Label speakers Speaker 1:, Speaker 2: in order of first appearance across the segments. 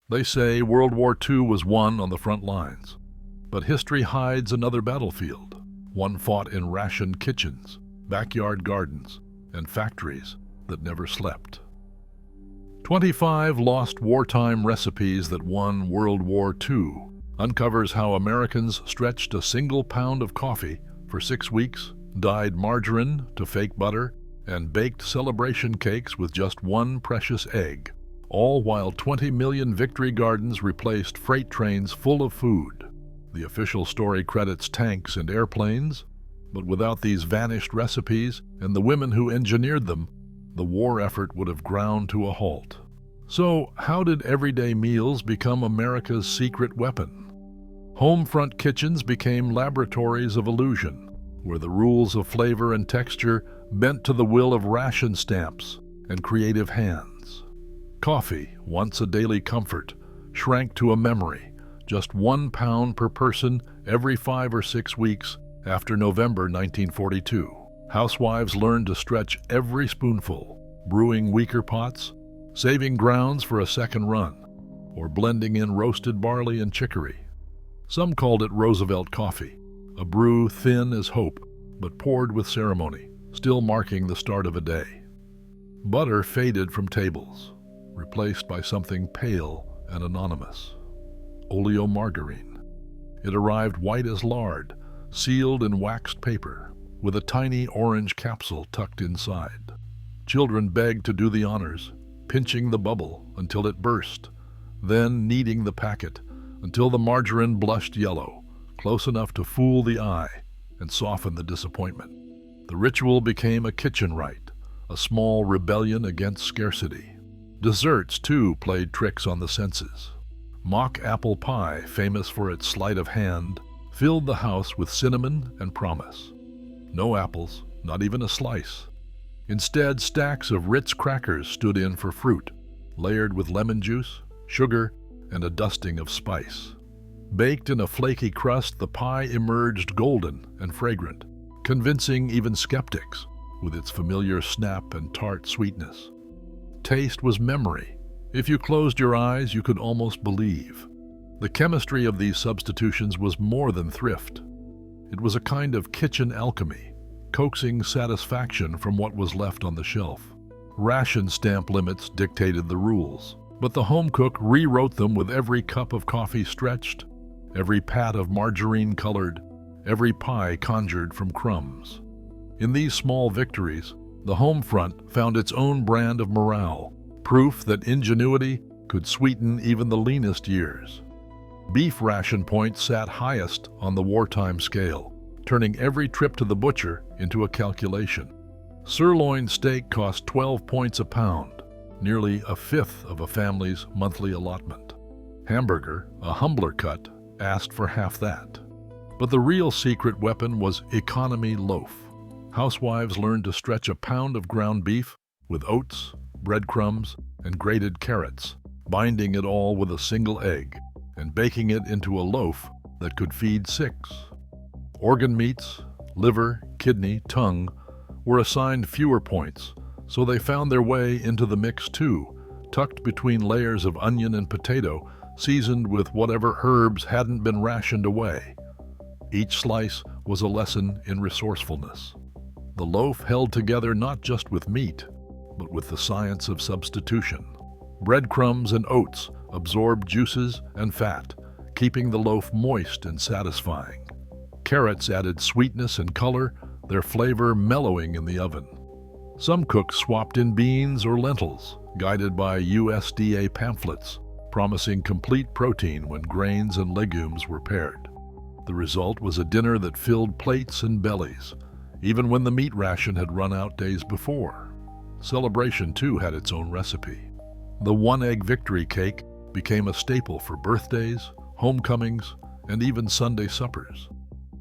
Speaker 1: They say World War II was won on the front lines, but history hides another battlefield, one fought in rationed kitchens, backyard gardens, and factories that never slept. 25 Lost Wartime Recipes That Won World War II uncovers how Americans stretched a single pound of coffee for 6 weeks, dyed margarine to fake butter, and baked celebration cakes with just one precious egg, all while 20 million victory gardens replaced freight trains full of food. The official story credits tanks and airplanes, but without these vanished recipes and the women who engineered them, the war effort would have ground to a halt. So, how did everyday meals become America's secret weapon? Home front kitchens became laboratories of illusion, where the rules of flavor and texture bent to the will of ration stamps and creative hands. Coffee, once a daily comfort, shrank to a memory, just 1 pound per person every 5 or 6 weeks after November 1942. Housewives learned to stretch every spoonful, brewing weaker pots, saving grounds for a second run, or blending in roasted barley and chicory. Some called it Roosevelt coffee, a brew thin as hope, but poured with ceremony, still marking the start of a day. Butter faded from tables, replaced by something pale and anonymous. Oleo margarine. It arrived white as lard, sealed in waxed paper, with a tiny orange capsule tucked inside. Children begged to do the honors, pinching the bubble until it burst, then kneading the packet until the margarine blushed yellow, close enough to fool the eye and soften the disappointment. The ritual became a kitchen rite, a small rebellion against scarcity. Desserts, too, played tricks on the senses. Mock apple pie, famous for its sleight of hand, filled the house with cinnamon and promise. No apples, not even a slice. Instead, stacks of Ritz crackers stood in for fruit, layered with lemon juice, sugar, and a dusting of spice. Baked in a flaky crust, the pie emerged golden and fragrant, convincing even skeptics with its familiar snap and tart sweetness. Taste was memory. If you closed your eyes, you could almost believe. The chemistry of these substitutions was more than thrift. It was a kind of kitchen alchemy, coaxing satisfaction from what was left on the shelf. Ration stamp limits dictated the rules, but the home cook rewrote them with every cup of coffee stretched, every pat of margarine colored, every pie conjured from crumbs. In these small victories, the home front found its own brand of morale, proof that ingenuity could sweeten even the leanest years. Beef ration points sat highest on the wartime scale, turning every trip to the butcher into a calculation. Sirloin steak cost 12 points a pound, nearly a fifth of a family's monthly allotment. Hamburger, a humbler cut, asked for half that. But the real secret weapon was economy loaf. Housewives learned to stretch a pound of ground beef with oats, breadcrumbs, and grated carrots, binding it all with a single egg and baking it into a loaf that could feed 6. Organ meats, liver, kidney, tongue, were assigned fewer points, so they found their way into the mix too, tucked between layers of onion and potato, seasoned with whatever herbs hadn't been rationed away. Each slice was a lesson in resourcefulness. The loaf held together not just with meat, but with the science of substitution. Breadcrumbs and oats absorbed juices and fat, keeping the loaf moist and satisfying. Carrots added sweetness and color, their flavor mellowing in the oven. Some cooks swapped in beans or lentils, guided by USDA pamphlets, promising complete protein when grains and legumes were paired. The result was a dinner that filled plates and bellies, even when the meat ration had run out days before. Celebration, too, had its own recipe. The one-egg victory cake became a staple for birthdays, homecomings, and even Sunday suppers.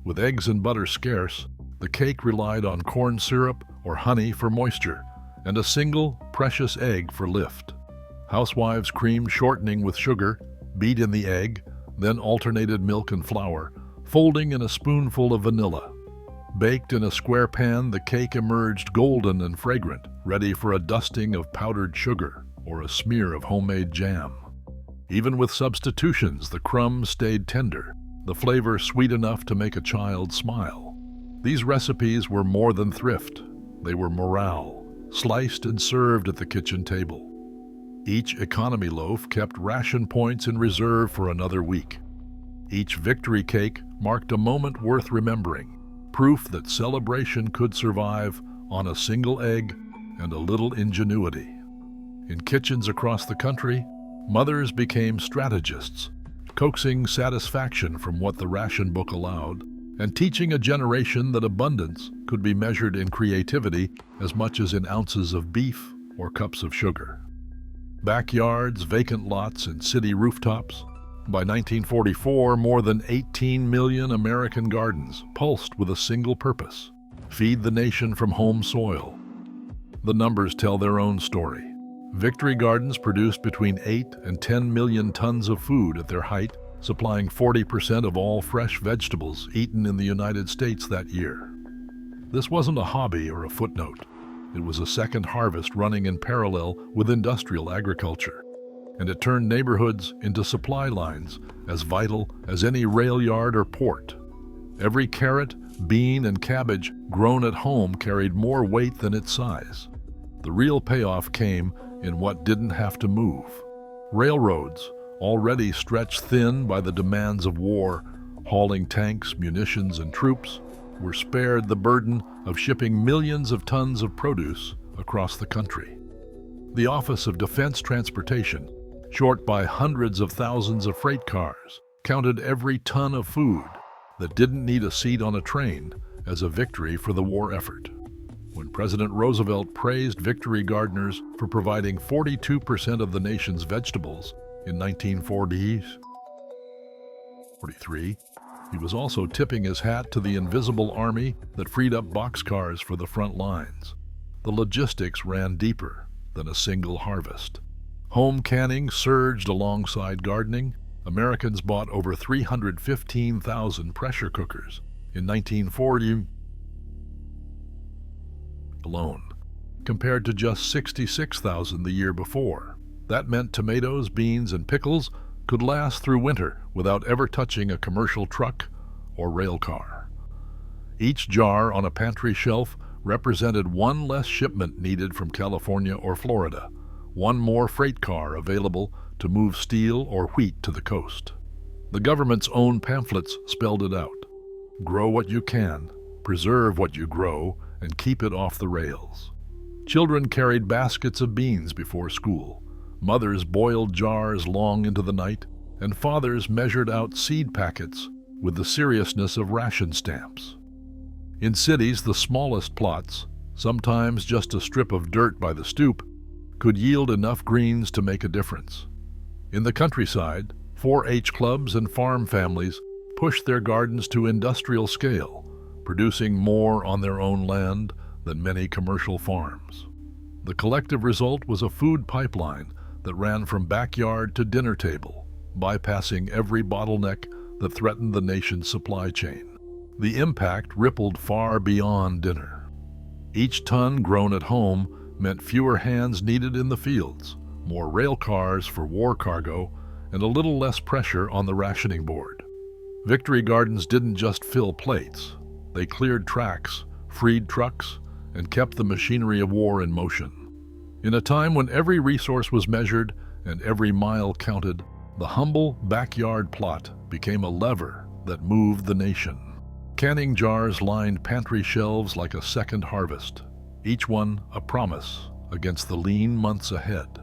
Speaker 1: With eggs and butter scarce, the cake relied on corn syrup or honey for moisture, and a single, precious egg for lift. Housewives creamed shortening with sugar, beat in the egg, then alternated milk and flour, folding in a spoonful of vanilla. Baked in a square pan, the cake emerged golden and fragrant, ready for a dusting of powdered sugar or a smear of homemade jam. Even with substitutions, the crumbs stayed tender, the flavor sweet enough to make a child smile. These recipes were more than thrift. They were morale, sliced and served at the kitchen table. Each economy loaf kept ration points in reserve for another week. Each victory cake marked a moment worth remembering, proof that celebration could survive on a single egg and a little ingenuity. In kitchens across the country, mothers became strategists, coaxing satisfaction from what the ration book allowed, and teaching a generation that abundance could be measured in creativity as much as in ounces of beef or cups of sugar. Backyards, vacant lots, and city rooftops. By 1944, more than 18 million American gardens pulsed with a single purpose: feed the nation from home soil. The numbers tell their own story. Victory gardens produced between 8 and 10 million tons of food at their height, supplying 40% of all fresh vegetables eaten in the United States that year. This wasn't a hobby or a footnote. It was a second harvest running in parallel with industrial agriculture, and it turned neighborhoods into supply lines as vital as any rail yard or port. Every carrot, bean, and cabbage grown at home carried more weight than its size. The real payoff came in what didn't have to move. Railroads, already stretched thin by the demands of war, hauling tanks, munitions, and troops, were spared the burden of shipping millions of tons of produce across the country. The Office of Defense Transportation, short by hundreds of thousands of freight cars, counted every ton of food that didn't need a seat on a train as a victory for the war effort. When President Roosevelt praised victory gardeners for providing 42% of the nation's vegetables in 1943, he was also tipping his hat to the invisible army that freed up boxcars for the front lines. The logistics ran deeper than a single harvest. Home canning surged alongside gardening. Americans bought over 315,000 pressure cookers in 1940 alone, compared to just 66,000 the year before. That meant tomatoes, beans, and pickles could last through winter without ever touching a commercial truck or rail car. Each jar on a pantry shelf represented one less shipment needed from California or Florida, one more freight car available to move steel or wheat to the coast. The government's own pamphlets spelled it out. Grow what you can, preserve what you grow, and keep it off the rails. Children carried baskets of beans before school. Mothers boiled jars long into the night, and fathers measured out seed packets with the seriousness of ration stamps. In cities, the smallest plots, sometimes just a strip of dirt by the stoop, could yield enough greens to make a difference. In the countryside, 4-H clubs and farm families pushed their gardens to industrial scale, producing more on their own land than many commercial farms. The collective result was a food pipeline that ran from backyard to dinner table, bypassing every bottleneck that threatened the nation's supply chain. The impact rippled far beyond dinner. Each ton grown at home meant fewer hands needed in the fields, more rail cars for war cargo, and a little less pressure on the rationing board. Victory gardens didn't just fill plates. They cleared tracks, freed trucks, and kept the machinery of war in motion. In a time when every resource was measured and every mile counted, the humble backyard plot became a lever that moved the nation. Canning jars lined pantry shelves like a second harvest, each one a promise against the lean months ahead.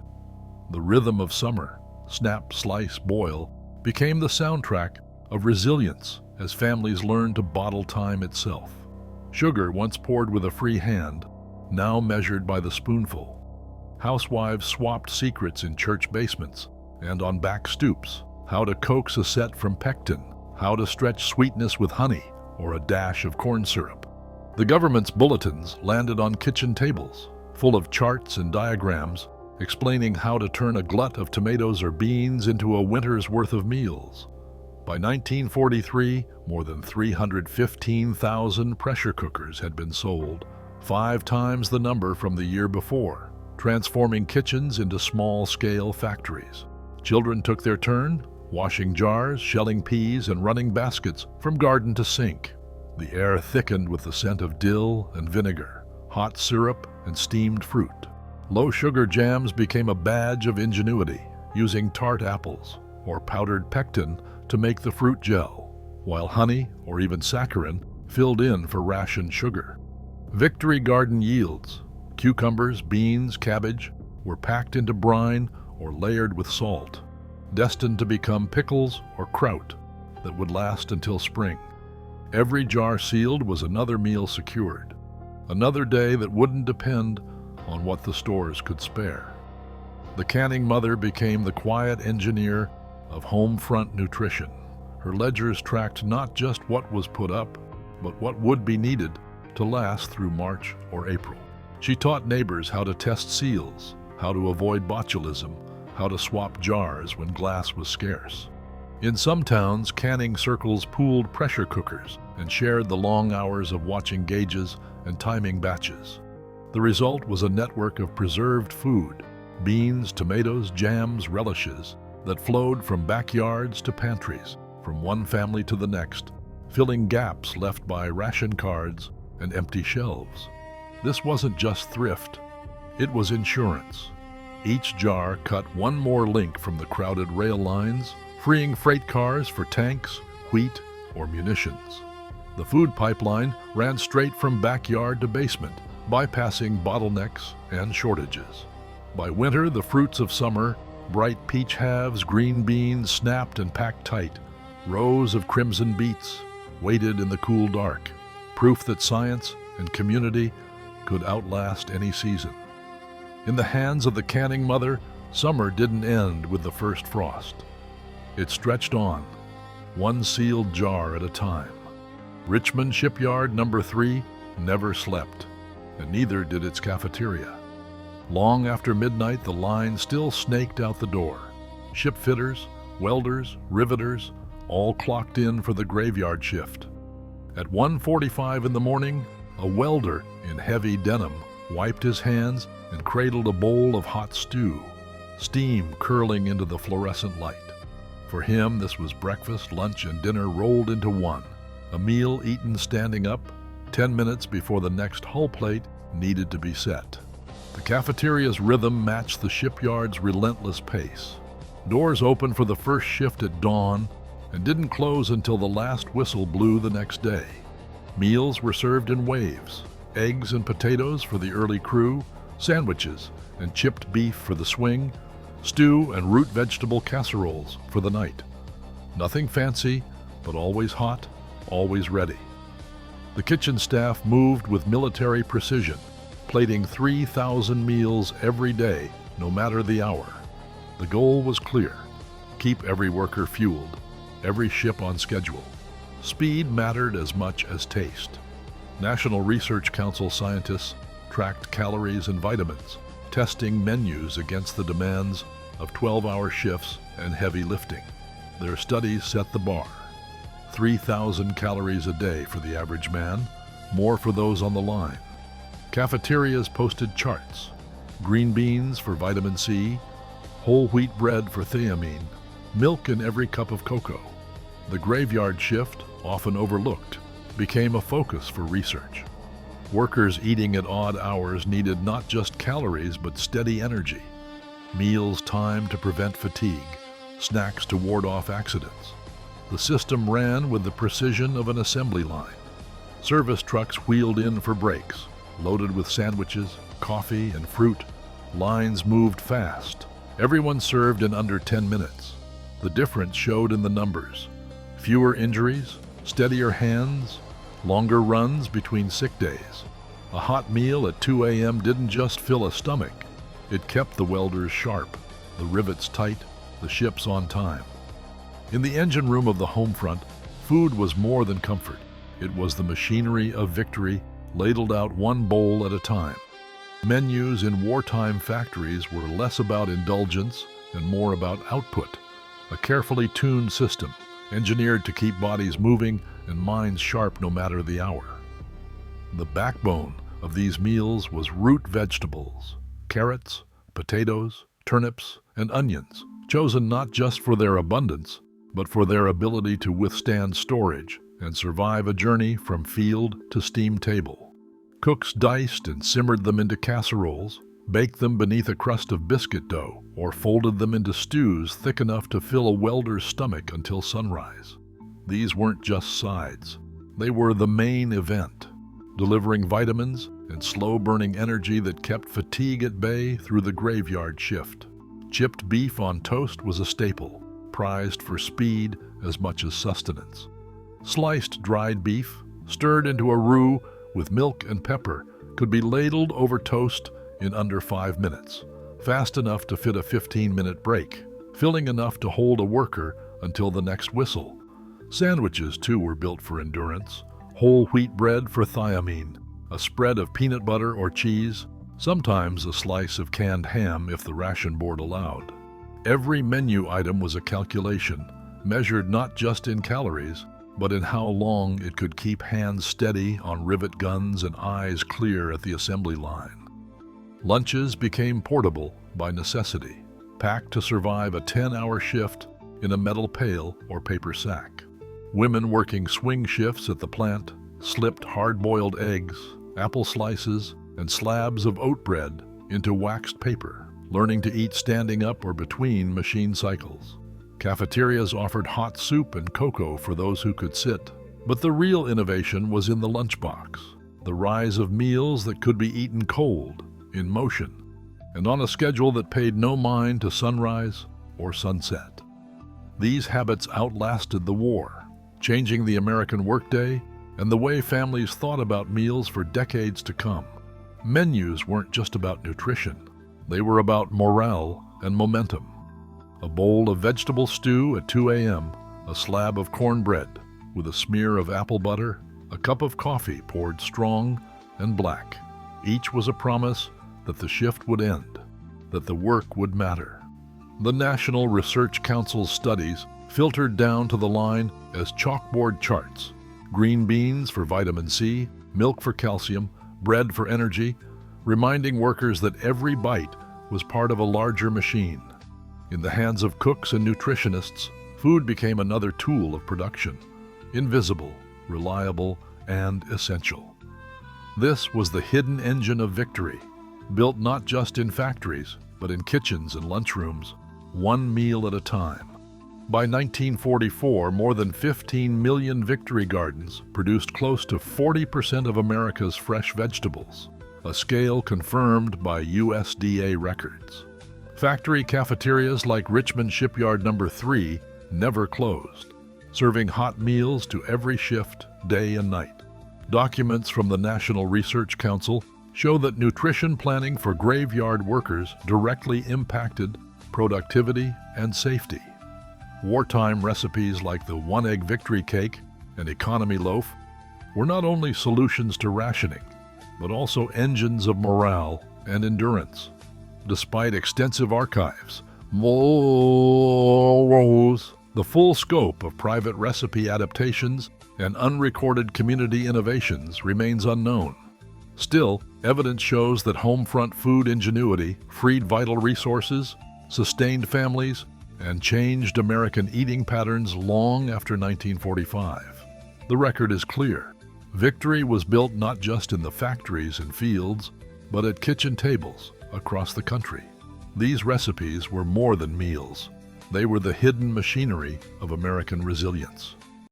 Speaker 1: The rhythm of summer, snap, slice, boil, became the soundtrack of resilience as families learned to bottle time itself. Sugar, once poured with a free hand, now measured by the spoonful. Housewives swapped secrets in church basements and on back stoops, how to coax a set from pectin, how to stretch sweetness with honey or a dash of corn syrup. The government's bulletins landed on kitchen tables, full of charts and diagrams explaining how to turn a glut of tomatoes or beans into a winter's worth of meals. By 1943, more than 315,000 pressure cookers had been sold, 5 times the number from the year before, transforming kitchens into small-scale factories. Children took their turn, washing jars, shelling peas, and running baskets from garden to sink. The air thickened with the scent of dill and vinegar, hot syrup, and steamed fruit. Low-sugar jams became a badge of ingenuity, using tart apples or powdered pectin to make the fruit gel, while honey or even saccharin filled in for rationed sugar. Victory garden yields, cucumbers, beans, cabbage, were packed into brine or layered with salt, destined to become pickles or kraut that would last until spring. Every jar sealed was another meal secured, another day that wouldn't depend on what the stores could spare. The canning mother became the quiet engineer of home front nutrition. Her ledgers tracked not just what was put up, but what would be needed to last through March or April. She taught neighbors how to test seals, how to avoid botulism, how to swap jars when glass was scarce. In some towns, canning circles pooled pressure cookers and shared the long hours of watching gauges and timing batches. The result was a network of preserved food, beans, tomatoes, jams, relishes, that flowed from backyards to pantries, from one family to the next, filling gaps left by ration cards and empty shelves. This wasn't just thrift, it was insurance. Each jar cut one more link from the crowded rail lines, freeing freight cars for tanks, wheat, or munitions. The food pipeline ran straight from backyard to basement, bypassing bottlenecks and shortages. By winter, the fruits of summer, bright peach halves, green beans, snapped and packed tight. Rows of crimson beets waited in the cool dark, proof that science and community could outlast any season. In the hands of the canning mother, summer didn't end with the first frost. It stretched on, one sealed jar at a time. Richmond Shipyard No. 3 never slept, and neither did its cafeteria. Long after midnight, the line still snaked out the door. Ship fitters, welders, riveters, all clocked in for the graveyard shift. At 1:45 in the morning, a welder in heavy denim wiped his hands and cradled a bowl of hot stew, steam curling into the fluorescent light. For him, this was breakfast, lunch, and dinner rolled into one, a meal eaten standing up 10 minutes before the next hull plate needed to be set. The cafeteria's rhythm matched the shipyard's relentless pace. Doors opened for the first shift at dawn and didn't close until the last whistle blew the next day. Meals were served in waves, eggs and potatoes for the early crew, sandwiches and chipped beef for the swing, stew and root vegetable casseroles for the night. Nothing fancy, but always hot, always ready. The kitchen staff moved with military precision, plating 3,000 meals every day, no matter the hour. The goal was clear: keep every worker fueled, every ship on schedule. Speed mattered as much as taste. National Research Council scientists tracked calories and vitamins, testing menus against the demands of 12-hour shifts and heavy lifting. Their studies set the bar: 3,000 calories a day for the average man, more for those on the line. Cafeterias posted charts: green beans for vitamin C, whole wheat bread for thiamine, milk in every cup of cocoa. The graveyard shift, often overlooked, became a focus for research. Workers eating at odd hours needed not just calories but steady energy, meals timed to prevent fatigue, snacks to ward off accidents. The system ran with the precision of an assembly line. Service trucks wheeled in for breaks, loaded with sandwiches, coffee, and fruit. Lines moved fast. Everyone served in under 10 minutes. The difference showed in the numbers: fewer injuries, steadier hands, longer runs between sick days. A hot meal at 2 a.m. didn't just fill a stomach, it kept the welders sharp, the rivets tight, the ships on time. In the engine room of the home front, food was more than comfort. It was the machinery of victory, ladled out one bowl at a time. Menus in wartime factories were less about indulgence and more about output, a carefully tuned system, engineered to keep bodies moving and minds sharp no matter the hour. The backbone of these meals was root vegetables: carrots, potatoes, turnips, and onions, chosen not just for their abundance, but for their ability to withstand storage and survive a journey from field to steam table. Cooks diced and simmered them into casseroles, baked them beneath a crust of biscuit dough, or folded them into stews thick enough to fill a welder's stomach until sunrise. These weren't just sides. They were the main event, delivering vitamins and slow-burning energy that kept fatigue at bay through the graveyard shift. Chipped beef on toast was a staple, prized for speed as much as sustenance. Sliced dried beef, stirred into a roux with milk and pepper, could be ladled over toast in under 5 minutes, fast enough to fit a 15-minute break, filling enough to hold a worker until the next whistle. Sandwiches, too, were built for endurance. Whole wheat bread for thiamine, a spread of peanut butter or cheese, sometimes a slice of canned ham if the ration board allowed. Every menu item was a calculation, measured not just in calories, but in how long it could keep hands steady on rivet guns and eyes clear at the assembly line. Lunches became portable by necessity, packed to survive a 10-hour shift in a metal pail or paper sack. Women working swing shifts at the plant slipped hard-boiled eggs, apple slices, and slabs of oat bread into waxed paper, learning to eat standing up or between machine cycles. Cafeterias offered hot soup and cocoa for those who could sit. But the real innovation was in the lunchbox, the rise of meals that could be eaten cold, in motion, and on a schedule that paid no mind to sunrise or sunset. These habits outlasted the war, changing the American workday and the way families thought about meals for decades to come. Menus weren't just about nutrition. They were about morale and momentum. A bowl of vegetable stew at 2 a.m., a slab of cornbread with a smear of apple butter, a cup of coffee poured strong and black. Each was a promise that the shift would end, that the work would matter. The National Research Council's studies filtered down to the line as chalkboard charts: green beans for vitamin C, milk for calcium, bread for energy, reminding workers that every bite was part of a larger machine. In the hands of cooks and nutritionists, food became another tool of production, invisible, reliable, and essential. This was the hidden engine of victory, built not just in factories, but in kitchens and lunchrooms, one meal at a time. By 1944, more than 15 million Victory Gardens produced close to 40% of America's fresh vegetables, a scale confirmed by USDA records. Factory cafeterias like Richmond Shipyard No. 3 never closed, serving hot meals to every shift, day and night. Documents from the National Research Council show that nutrition planning for graveyard workers directly impacted productivity and safety. Wartime recipes like the one-egg victory cake and economy loaf were not only solutions to rationing, but also engines of morale and endurance. Despite extensive archives, the full scope of private recipe adaptations and unrecorded community innovations remains unknown. Still, evidence shows that home-front food ingenuity freed vital resources, sustained families, and changed American eating patterns long after 1945. The record is clear. Victory was built not just in the factories and fields, but at kitchen tables across the country. These recipes were more than meals. They were the hidden machinery of American resilience.